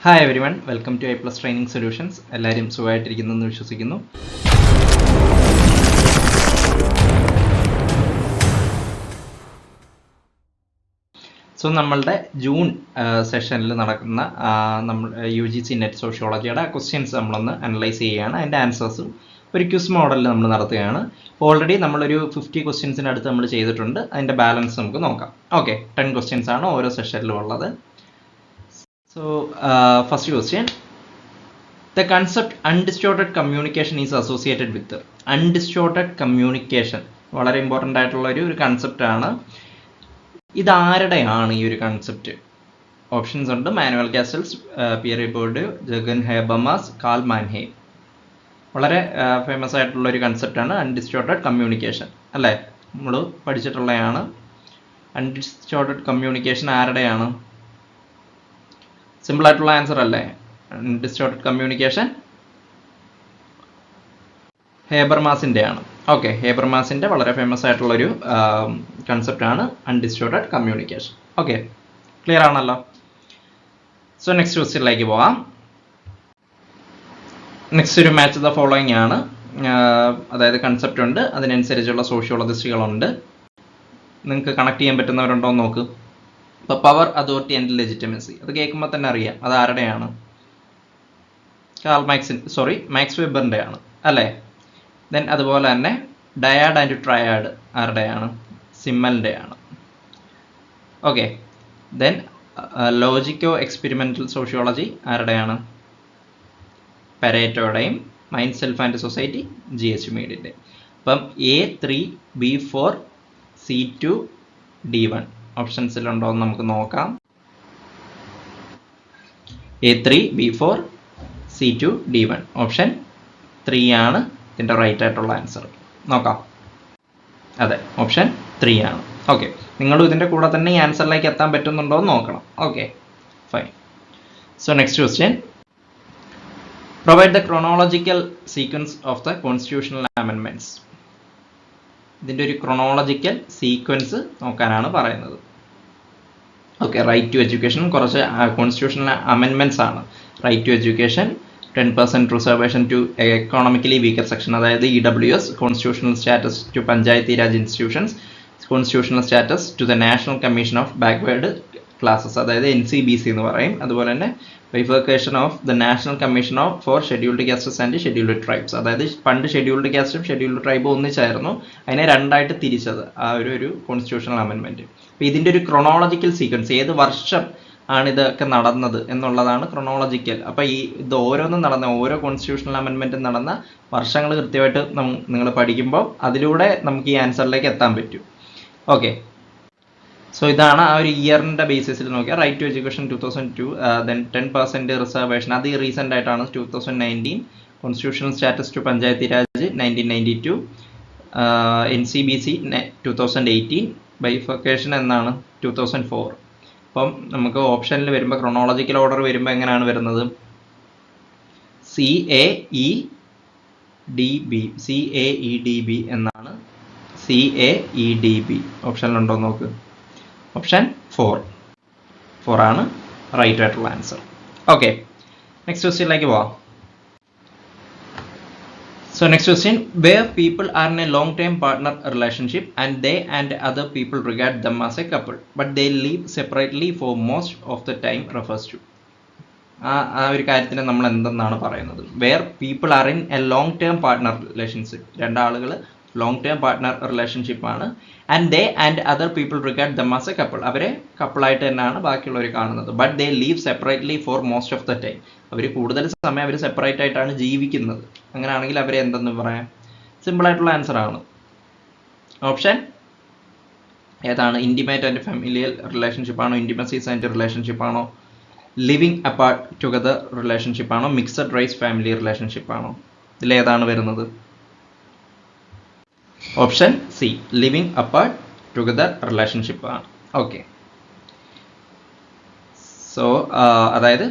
Hi everyone, welcome to A+ training solutions. എല്ലാവരും സുഖമായിട്ടിരിക്കുന്നു എന്ന് വിശ്വസിക്കുന്നു. സോ നമ്മളുടെ ജൂൺ സെഷനിൽ നടക്കുന്ന നമ്മൾ UGC നെറ്റ് സോഷ്യോളജിയുടെ ക്വസ്റ്റ്യൻസ് നമ്മളൊന്ന് അനലൈസ് ചെയ്യുകയാണ്. അതിൻ്റെ ആൻസേഴ്സും ഒരു ക്വിസ് മോഡലിൽ നമ്മൾ നടത്തുകയാണ്. ഓൾറെഡി നമ്മളൊരു 50 ക്വസ്റ്റ്യൻസിന് അടുത്ത് നമ്മൾ ചെയ്തിട്ടുണ്ട്. അതിൻ്റെ ബാലൻസ് നമുക്ക് നോക്കാം. ഓക്കെ, 10 ക്വസ്റ്റ്യൻസ് ആണ് ഓരോ സെഷനിലും ഉള്ളത്. So first question, the concept undistorted communication is associated with undistorted communication. വളരെ ഇമ്പോർട്ടൻ്റ് ആയിട്ടുള്ള ഒരു കൺസെപ്റ്റ് ആണ്. ഇതാരുടെയാണ് ഈ ഒരു കൺസെപ്റ്റ്? ഓപ്ഷൻസ് ഉണ്ട്. Manuel Castells, Pierre Bourdieu, Jurgen Habermas, Karl Mannheim. വളരെ ഫേമസ് ആയിട്ടുള്ള ഒരു കൺസെപ്റ്റാണ് അൺഡിസ്റ്റോർട്ടഡ് കമ്മ്യൂണിക്കേഷൻ, അല്ലേ? നമ്മൾ പഠിച്ചിട്ടുള്ളതാണ്. അൺഡിസ്റ്റോർട്ടഡ് കമ്മ്യൂണിക്കേഷൻ ആരുടെയാണ്? സിമ്പിൾ ആയിട്ടുള്ള ആൻസർ അല്ലേ? അൺഡിസ്റ്റോർട്ടഡ് കമ്മ്യൂണിക്കേഷൻ ഹേബർമാസിൻ്റെ ആണ്. ഓക്കെ, ഹേബർമാസിൻ്റെ വളരെ ഫേമസ് ആയിട്ടുള്ളൊരു കൺസെപ്റ്റ് ആണ് അൺഡിസ്റ്റോർട്ടഡ് കമ്മ്യൂണിക്കേഷൻ. ഓക്കെ, ക്ലിയർ ആണല്ലോ? സോ നെക്സ്റ്റ് ക്വസ്റ്റ്യനിലേക്ക് പോവാം. നെക്സ്റ്റ് ഒരു മാച്ച് ദ ഫോളോയിങ് ആണ്. അതായത് കൺസെപ്റ്റ് ഉണ്ട്, അതിനനുസരിച്ചുള്ള സോഷ്യോളജിസ്റ്റുകളുണ്ട്. നിങ്ങൾക്ക് കണക്ട് ചെയ്യാൻ പറ്റുന്നവരുണ്ടോ എന്ന് നോക്ക്. ഇപ്പോൾ പവർ, അതോറിറ്റി ആൻഡ് ലെജിറ്റിമസി, അത് കേൾക്കുമ്പോൾ തന്നെ അറിയാം അത് ആരുടെയാണ്? മാക്സ് വെബറിൻ്റെ ആണ്, അല്ലേ? ദെൻ അതുപോലെ തന്നെ ഡയാഡ് ആൻഡ് ട്രയാഡ് ആരുടെയാണ്? സിമ്മലിൻ്റെ ആണ്. Okay, then logico experimental sociology ആരുടെയാണ്? പരേറ്റോയുടെയും. Mind, self and society GH മീഡിൻ്റെ. അപ്പം A3, B4, C2, D1 ഓപ്ഷൻസിലുണ്ടോ എന്ന് നമുക്ക് നോക്കാം. A3, B4, C2, D1. Option 3 ആണ് ഇതിൻ്റെ റൈറ്റ് ആയിട്ടുള്ള ആൻസർ. നോക്കാം. അതെ, ഓപ്ഷൻ 3 ആണ്. ഓക്കെ, നിങ്ങളും ഇതിൻ്റെ കൂടെ തന്നെ ഈ ആൻസറിലേക്ക് എത്താൻ പറ്റുന്നുണ്ടോ എന്ന് നോക്കണം. Okay, fine. So next question, provide the chronological sequence of the constitutional amendments. ഇതിൻ്റെ ഒരു ക്രോണോളജിക്കൽ സീക്വൻസ് നോക്കാനാണ് പറയുന്നത്. ഓക്കെ, റൈറ്റ് ടു എഡ്യൂക്കേഷൻ കുറച്ച് കോൺസ്റ്റിറ്റ്യൂഷണൽ അമെൻമെൻറ്റ്സ് ആണ്. Right to education, 10% reservation to economically weaker section, അതായത് EWS, constitutional status to Panchayati Raj institutions, constitutional status to the National Commission of Backward Classes, അതായത് NCBC എന്ന് പറയും. അതുപോലെ തന്നെ bifurcation of the National Commission of four scheduled castes and scheduled tribes, അതായത് പണ്ട് scheduled കാസ്റ്റും scheduled ട്രൈബും ഒന്നിച്ചായിരുന്നു, അതിനെ രണ്ടായിട്ട് തിരിച്ചത് ആ ഒരു കോൺസ്റ്റിറ്റ്യൂഷണൽ അമെൻമെൻറ്റ്. അപ്പോൾ ഇതിൻ്റെ ഒരു ക്രൊണോളജിക്കൽ സീക്വൻസ്, ഏത് വർഷം ആണ് ഇതൊക്കെ നടന്നത് എന്നുള്ളതാണ് ക്രൊണോളജിക്കൽ. അപ്പോൾ ഇത് ഓരോന്നും നടന്ന ഓരോ കോൺസ്റ്റിറ്റ്യൂഷണൽ അമെൻമെൻറ്റും നടന്ന വർഷങ്ങൾ കൃത്യമായിട്ട് നിങ്ങൾ പഠിക്കുമ്പോൾ അതിലൂടെ നമുക്ക് ഈ ആൻസറിലേക്ക് എത്താൻ പറ്റും. ഓക്കെ, സോ ഇതാണ് ആ ഒരു ഇയറിൻ്റെ ബേസിസിൽ നോക്കിയാൽ. Right to education 2002, then 10% reservation, അത് റീസെൻ്റ് ആയിട്ടാണ് 2019. Constitutional status to Panchayati Raj 1992, NCBC 2018, bifurcation എന്നാണ് 2004. അപ്പം നമുക്ക് ഓപ്ഷനിൽ വരുമ്പോൾ ക്രൊണോളജിക്കൽ ഓർഡർ വരുമ്പോൾ എങ്ങനെയാണ് വരുന്നത്? CAEDB എന്നാണ്. CAEDB ഓപ്ഷനിലുണ്ടോ നോക്ക്. ഓപ്ഷൻ 4 ആണ് റൈറ്റ് ആയിട്ടുള്ള ആൻസർ. ഓക്കെ, നെക്സ്റ്റ് ക്വസ്റ്റ്യനിലേക്ക് പോവാം. So next question, where people are in a long time partner relationship and they and other people regard them as a couple but they live separately for most of the time refers to. ആ ഒരു കാര്യത്തിന് നമ്മൾ എന്തെന്നാണ് പറയുന്നത്? Where people are in a long term partner relationship, രണ്ടാളുകൾ long term partner റിലേഷൻഷിപ്പാണ്. And they and other people regard them as a couple, അവരെ കപ്പിളായിട്ട് തന്നെയാണ് ബാക്കിയുള്ളവർ കാണുന്നത്. But they live separately for most of the time, അവർ കൂടുതൽ സമയം അവർ സെപ്പറേറ്റ് ആയിട്ടാണ് ജീവിക്കുന്നത്. അങ്ങനെയാണെങ്കിൽ അവരെ എന്തെന്ന് പറയാം? സിമ്പിളായിട്ടുള്ള ആൻസർ ആണ്. ഓപ്ഷൻ ഏതാണ്? ഇൻറ്റിമേറ്റ് ആൻഡ് ഫാമിലിയൽ റിലേഷൻഷിപ്പ് ആണോ? ഇൻറ്റിമസീസ് ആൻഡ് റിലേഷൻഷിപ്പ് ആണോ? ലിവിങ് അപ്പാർട്ട് ടുഗദർ റിലേഷൻഷിപ്പ് ആണോ? മിക്സഡ് റൈസ് ഫാമിലി റിലേഷൻഷിപ്പ് ആണോ? ഇതിലേതാണ് വരുന്നത്? Option C, living apart together relationship ആണ്. ഓക്കെ, സോ അതായത്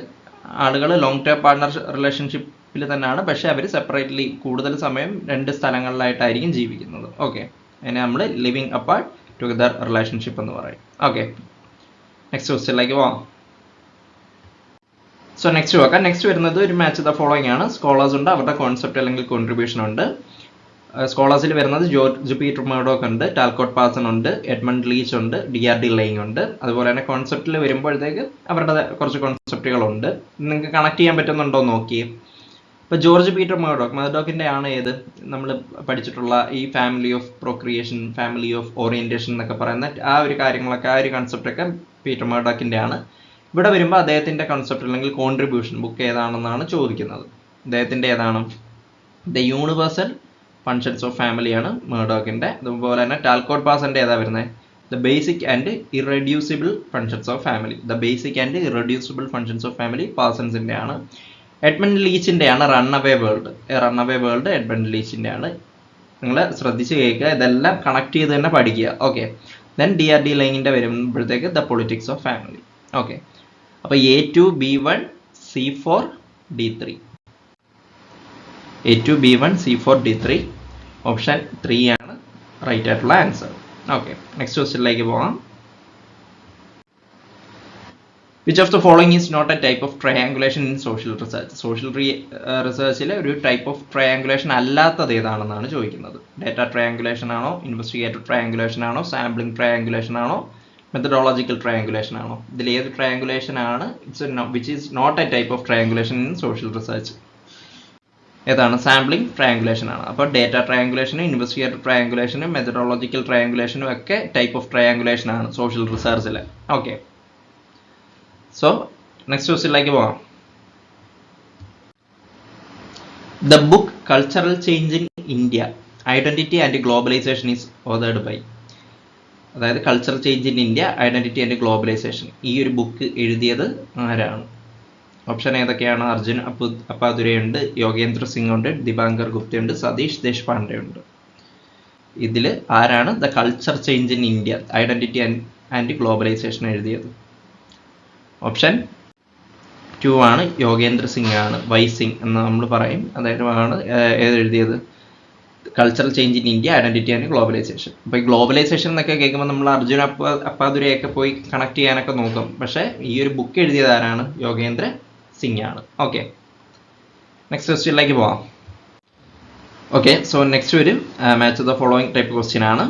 ആളുകൾ ലോങ് ടേം പാർട്ട്ണർ റിലേഷൻഷിപ്പിൽ തന്നെയാണ്, പക്ഷേ അവർ സെപ്പറേറ്റ്ലി കൂടുതൽ സമയം 2 സ്ഥലങ്ങളിലായിട്ടായിരിക്കും ജീവിക്കുന്നത്. ഓക്കെ, അതിനെ നമ്മൾ ലിവിങ് അപ്പാർട്ട് ടുഗദർ റിലേഷൻഷിപ്പ് എന്ന് പറയും. ഓക്കെ, നെക്സ്റ്റ് ക്വസ്റ്റ്യനിലേക്ക് പോവാം. സോ നെക്സ്റ്റ് നോക്കാം. നെക്സ്റ്റ് വരുന്നത് ഒരു മാച്ച് ദ ഫോളോയിങ് ആണ്. സ്കോളേഴ്സ് ഉണ്ട്, അവരുടെ കോൺസെപ്റ്റ് അല്ലെങ്കിൽ കോൺട്രിബ്യൂഷൻ ഉണ്ട്. സ്കോളേഴ്സിൽ വരുന്നത് ജോർജ് പീറ്റർ മർഡോക്ക് ഉണ്ട്, ടാൽക്കോട്ട് പാസൺ ഉണ്ട്, എഡ്മണ്ട് ലീച്ച് ഉണ്ട്, DRD ലൈങ് ഉണ്ട്. അതുപോലെ തന്നെ കോൺസെപ്റ്റിൽ വരുമ്പോഴത്തേക്ക് അവരുടെ കുറച്ച് കോൺസെപ്റ്റുകളുണ്ട്. നിങ്ങൾക്ക് കണക്ട് ചെയ്യാൻ പറ്റുന്നുണ്ടോ നോക്കിയേ. ഇപ്പോൾ ജോർജ് പീറ്റർ മർഡോക്കിൻ്റെ ആണ് ഏത് നമ്മൾ പഠിച്ചിട്ടുള്ള ഈ family of procreation, family of orientation എന്നൊക്കെ പറയുന്ന ആ ഒരു കാര്യങ്ങളൊക്കെ, ആ ഒരു കൺസെപ്റ്റൊക്കെ പീറ്റർ മർഡോക്കിൻ്റെ ആണ്. ഇവിടെ വരുമ്പോൾ അദ്ദേഹത്തിൻ്റെ കൺസെപ്റ്റ് അല്ലെങ്കിൽ കോൺട്രിബ്യൂഷൻ ബുക്ക് ഏതാണെന്നാണ് ചോദിക്കുന്നത്. അദ്ദേഹത്തിൻ്റെ ഏതാണ്? ദ യൂണിവേഴ്സൽ ഫങ്ഷൻസ് ഓഫ് ഫാമിലിയാണ് മർഡോക്കിൻ്റെ. അതുപോലെ തന്നെ ടാൽക്കോട്ട് പാസൻ്റെ ഏതാ വരുന്നത്? The basic and irreducible functions of family. The basic and irreducible functions of family പാസൻസിൻ്റെ ആണ്. എഡ്മണ്ട് ലീച്ചിൻ്റെ ആണ് റൺ അവേ വേൾഡ് എഡ്മണ്ട് ലീച്ചിൻ്റെ ആണ്. നിങ്ങൾ ശ്രദ്ധിച്ച് കേൾക്കുക, ഇതെല്ലാം കണക്ട് ചെയ്ത് തന്നെ പഠിക്കുക. ഓക്കെ. ദെൻ DRD ലൈങ്ങിൻ്റെ വരുമ്പോഴത്തേക്ക് the politics of family. Okay. അപ്പോൾ A2 B1 C4 D3. A2 B1 C4 D3 option 3 ആണ് റൈറ്റ് ആയിട്ടുള്ള ആൻസർ. ഓക്കെ. നെക്സ്റ്റ് ക്വസ്റ്റ്യനിലേക്ക് പോകാം. Which of the following is not a type of triangulation in social research? Social റിസർച്ചിലെ ഒരു type of triangulation അല്ലാത്തത് ഏതാണെന്നാണ് ചോദിക്കുന്നത്. ഡേറ്റ ട്രയാങ്കുലേഷൻ ആണോ, ഇൻവെസ്റ്റിഗേറ്റഡ് ട്രയാങ്കുലേഷൻ ആണോ, സാമ്പിളിംഗ് ട്രയാങ്കുലേഷൻ ആണോ, മെത്തഡോളജിക്കൽ ട്രയാങ്കുലേഷൻ ആണോ? ഇതിൽ ഏത് ട്രയാങ്കുലേഷൻ ആണ് which is not a type of triangulation in social research? ഏതാണ്? സാമ്പിളിംഗ് ട്രയാങ്കുലേഷൻ ആണ്. അപ്പോൾ ഡേറ്റ ട്രയാങ്കുലേഷനും ഇൻവെസ്റ്റിഗേറ്റഡ് ട്രയാങ്കുലേഷനും മെത്തഡോളജിക്കൽ ട്രയാങ്കുലേഷനും ഒക്കെ ടൈപ്പ് ഓഫ് ട്രയാങ്കുലേഷൻ ആണ് സോഷ്യൽ റിസർച്ചിൽ. ഓക്കെ. സോ നെക്സ്റ്റ് ക്വസ്റ്റ്യനിലേക്ക് പോകാം. The book cultural change in India, identity and globalisation is authored by. അതായത് cultural change in India, identity and globalisation, ഈ ഒരു ബുക്ക് എഴുതിയത് ആരാണ്? ഓപ്ഷൻ ഏതൊക്കെയാണ്? അർജുൻ അപ്പാദുരയുണ്ട്, യോഗേന്ദ്ര സിംഗ് ഉണ്ട്, ദിബാങ്കർ ഗുപ്തയുണ്ട്, സതീഷ് ദേശ്പാണ്ഡെ ഉണ്ട്. ഇതിൽ ആരാണ് the culture change in India, identity and globalization എഴുതിയത്? ഓപ്ഷൻ 2 ആണ്, യോഗേന്ദ്ര സിംഗ് ആണ്, വൈ സിംഗ് എന്ന് നമ്മൾ പറയും. അദ്ദേഹമാണ് എഴുതിയത് cultural change in India, identity and globalization. അപ്പോൾ ഈ ഗ്ലോബലൈസേഷൻ എന്നൊക്കെ കേൾക്കുമ്പോൾ നമ്മൾ അർജുൻ അപ്പാദുരയൊക്കെ പോയി കണക്ട് ചെയ്യാനൊക്കെ നോക്കും. പക്ഷേ ഈ ഒരു ബുക്ക് എഴുതിയത് ആരാണ്? യോഗേന്ദ്ര സിംഗ് ആണ്. ഓക്കെ. നെക്സ്റ്റ് ക്വസ്റ്റ്യനിലേക്ക് പോവാം. ഓക്കെ. സോ നെക്സ്റ്റ് ഒരു match the following type question ആണ്.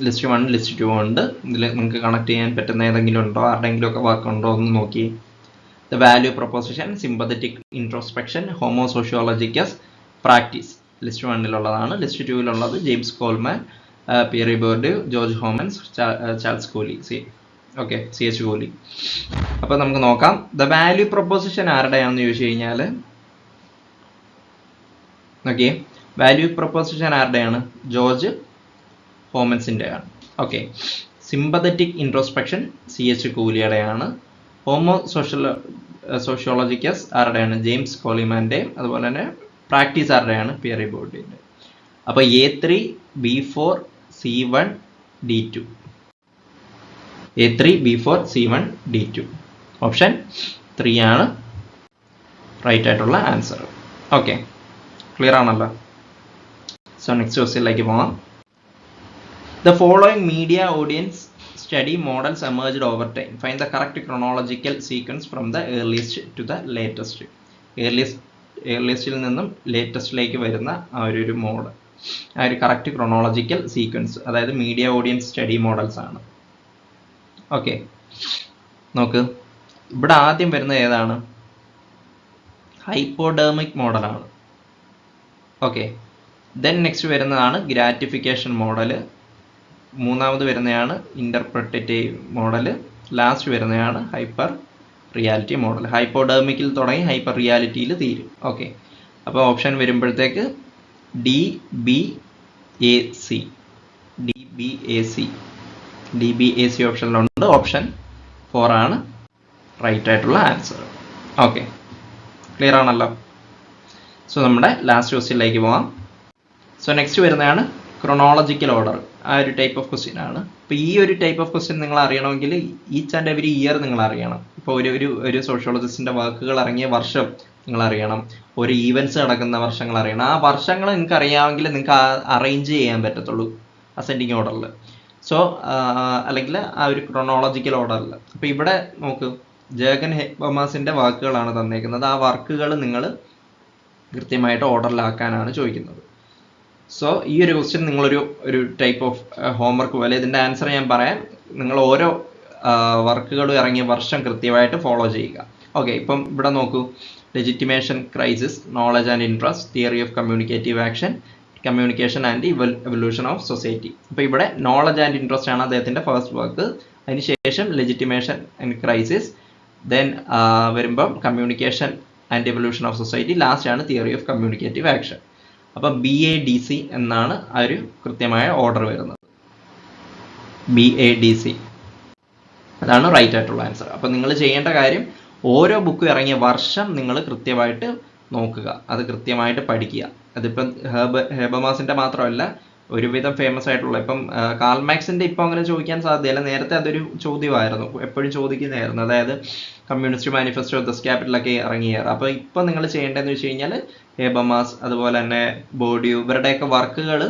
ലിസ്റ്റ് 1 ലിസ്റ്റ് 2 ഉണ്ട്. ഇതിൽ നിങ്ങൾക്ക് കണക്ട് ചെയ്യാൻ പറ്റുന്ന ഏതെങ്കിലും ഉണ്ടോ, ആരുടെയെങ്കിലും ഒക്കെ വാക്കുണ്ടോ എന്ന് നോക്കി. The value proposition, sympathetic introspection, homo sociologicus practice list 1-ലുള്ളതാണ്. ലിസ്റ്റ് 2-ലുള്ളത് James Coleman, Pierre Bourdieu, George Homans, Charles Cooley, okay, CH Cooley. അപ്പോൾ നമുക്ക് നോക്കാം. ദ വാല്യൂ പ്രൊപ്പോസിഷൻ ആരുടെയാണെന്ന് ചോദിച്ചു കഴിഞ്ഞാൽ ഓക്കെ, വാല്യൂ പ്രൊപ്പോസിഷൻ ആരുടെയാണ്? ജോർജ് ഹോമൻസിൻ്റെ ആണ്. ഓക്കെ. സിമ്പത്തറ്റിക് ഇൻട്രോസ്പെക്ഷൻ CH കോലിയുടെയാണ്. ഹോമോ സോഷ്യോളജിക്കസ് ആരുടെയാണ്? ജെയിംസ് കോളിമാൻ്റെയും. അതുപോലെ തന്നെ പ്രാക്ടീസ് ആരുടെയാണ്? പിയറി ബോർഡിൻ്റെ. അപ്പോൾ A3 B4 C1 D2. A3 B4 C1 D2 option 3 ആണ് റൈറ്റ് ആയിട്ടുള്ള ആൻസർ. ഓക്കെ. ക്ലിയർ ആണല്ലോ? സോ നെക്സ്റ്റ് ക്വസ്റ്റ്യനിലേക്ക് പോകാം. The following media audience study models emerged over time. Find the correct chronological sequence from the earliest to the latest. ഏർലിയസ്റ്റിൽ നിന്നും ലേറ്റസ്റ്റിലേക്ക് വരുന്ന ആ ഒരു മോഡൽ, ആ ഒരു കറക്റ്റ് ക്രോണോളജിക്കൽ സീക്വൻസ്, അതായത് മീഡിയ ഓഡിയൻസ് സ്റ്റഡി മോഡൽസ് ആണ്. ഓക്കെ. നോക്ക്, ഇവിടെ ആദ്യം വരുന്നത് ഏതാണ്? ഹൈപ്പോഡെർമിക് മോഡലാണ്. ഓക്കെ. ദെൻ നെക്സ്റ്റ് വരുന്നതാണ് ഗ്രാറ്റിഫിക്കേഷൻ മോഡൽ. മൂന്നാമത് വരുന്നതാണ് ഇൻ്റർപ്രറ്റേറ്റീവ് മോഡൽ. ലാസ്റ്റ് വരുന്നതാണ് ഹൈപ്പർ റിയാലിറ്റി മോഡൽ. ഹൈപ്പോഡെർമിക്കിൽ തുടങ്ങി ഹൈപ്പർ റിയാലിറ്റിയിൽ തീരും. ഓക്കെ. അപ്പോൾ ഓപ്ഷൻ വരുമ്പോഴത്തേക്ക് DBAC ഓപ്ഷനിലുണ്ട്. ഓപ്ഷൻ 4 ആണ് റൈറ്റ് ആയിട്ടുള്ള ആൻസർ. ഓക്കെ. ക്ലിയർ ആണല്ലോ? സോ നമ്മുടെ ലാസ്റ്റ് ക്വസ്റ്റ്യനിലേക്ക് പോകാം. സോ നെക്സ്റ്റ് വരുന്നതാണ് ക്രോണോളജിക്കൽ ഓർഡർ. ആ ഒരു ടൈപ്പ് ഓഫ് ക്വസ്റ്റ്യൻ ആണ്. അപ്പോൾ ഈ ഒരു ടൈപ്പ് ഓഫ് ക്വസ്റ്റ്യൻ നിങ്ങൾ അറിയണമെങ്കിൽ ഈച്ച് ആൻഡ് എവരി ഇയർ നിങ്ങൾ അറിയണം. ഇപ്പോൾ ഒരു സോഷ്യോളജിസ്റ്റിൻ്റെ വർക്കുകൾ ഇറങ്ങിയ വർഷം നിങ്ങൾ അറിയണം. ഒരു ഈവൻറ്റ്സ് നടക്കുന്ന വർഷങ്ങൾ അറിയണം. ആ വർഷങ്ങൾ നിങ്ങൾക്ക് അറിയാമെങ്കിൽ നിങ്ങൾക്ക് അറേഞ്ച് ചെയ്യാൻ പറ്റത്തുള്ളൂ അസെൻഡിങ് ഓർഡറിൽ. സോ അല്ലെങ്കിൽ ആ ഒരു ക്രോണോളജിക്കൽ ഓർഡറിൽ. അപ്പോൾ ഇവിടെ നോക്ക്, ജേഗൻ ഹെബമാസിൻ്റെ വാക്കുകളാണ് തന്നേക്കുന്നത്. ആ വർക്കുകൾ നിങ്ങൾ കൃത്യമായിട്ട് ഓർഡറിലാക്കാനാണ് ചോദിക്കുന്നത്. സോ ഈ ഒരു ക്വസ്റ്റ്യൻ നിങ്ങളൊരു ടൈപ്പ് ഓഫ് ഹോംവർക്ക് പോലെ, ഇതിൻ്റെ ആൻസർ ഞാൻ പറയാം, നിങ്ങൾ ഓരോ വർക്കുകളും ഇറങ്ങിയ വർഷം കൃത്യമായിട്ട് ഫോളോ ചെയ്യുക. ഓക്കെ, ഇപ്പം ഇവിടെ നോക്കൂ, legitimation crisis, knowledge and interest, theory of communicative action, communication and evolution of society. അപ്പോൾ ഇവിടെ നോളജ് ആൻഡ് ഇൻട്രസ്റ്റ് ആണ് അദ്ദേഹത്തിൻ്റെ ഫസ്റ്റ് വർക്ക്. അതിനുശേഷം ലെജിറ്റിമേഷൻ ആൻഡ് ക്രൈസിസ്, ദെൻ വരുമ്പം communication and evolution of society, last ആണ് തിയറി ഓഫ് കമ്മ്യൂണിക്കേറ്റീവ് ആക്ഷൻ. അപ്പം BADC എന്നാണ് ആ ഒരു കൃത്യമായ ഓർഡർ വരുന്നത്. BADC അതാണ് റൈറ്റ് ആയിട്ടുള്ള ആൻസർ. അപ്പം നിങ്ങൾ ചെയ്യേണ്ട കാര്യം, ഓരോ ബുക്കും ഇറങ്ങിയ വർഷം നിങ്ങൾ കൃത്യമായിട്ട് നോക്കുക, അത് കൃത്യമായിട്ട് പഠിക്കുക. അതിപ്പം ഹെബമാസിൻ്റെ മാത്രമല്ല, ഒരുവിധം ഫേമസ് ആയിട്ടുള്ള, ഇപ്പം കാൾ മാക്സിൻ്റെ ഇപ്പം അങ്ങനെ ചോദിക്കാൻ സാധ്യതയില്ല. നേരത്തെ അതൊരു ചോദ്യമായിരുന്നു, എപ്പോഴും ചോദിക്കുന്നതായിരുന്നു. അതായത് കമ്മ്യൂണിസ്റ്റ് മാനിഫെസ്റ്റോ, ദസ് ക്യാപിറ്റലൊക്കെ ഇറങ്ങിയാറ്. അപ്പോൾ ഇപ്പം നിങ്ങൾ ചെയ്യേണ്ടതെന്ന് വെച്ച് കഴിഞ്ഞാൽ ഹെബമാസ്, അതുപോലെ തന്നെ ബോർഡ്യൂ, ഇവരുടെയൊക്കെ വർക്കുകൾ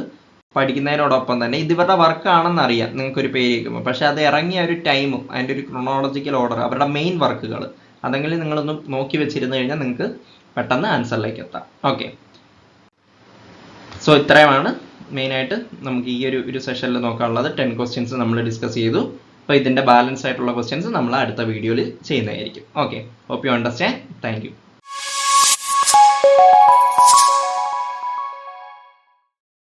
പഠിക്കുന്നതിനോടൊപ്പം തന്നെ ഇത് ഇവരുടെ വർക്കാണെന്ന് അറിയാം നിങ്ങൾക്കൊരു പേര് കേൾക്കുമ്പോൾ. പക്ഷേ അത് ഇറങ്ങിയ ഒരു ടൈമും അതിൻ്റെ ഒരു ക്രൊണോളജിക്കൽ ഓർഡർ, അവരുടെ മെയിൻ വർക്കുകൾ, അതെങ്കിലും നിങ്ങളൊന്ന് നോക്കി വെച്ചിരുന്നു കഴിഞ്ഞാൽ നിങ്ങൾക്ക് പെട്ടെന്ന് ആൻസറിലേക്ക് എത്താം. ഓക്കെ, സോ ഇത്രയുമാണ് മെയിനായിട്ട് നമുക്ക് ഈ ഒരു സെഷനിൽ നോക്കാനുള്ളത്. 10 ക്വസ്റ്റ്യൻസ് നമ്മൾ ഡിസ്കസ് ചെയ്തു. അപ്പോൾ ഇതിൻ്റെ ബാലൻസ് ആയിട്ടുള്ള ക്വസ്റ്റ്യൻസ് നമ്മൾ അടുത്ത വീഡിയോയിൽ ചെയ്യുന്നതായിരിക്കും. Okay, hope you understand. Thank U.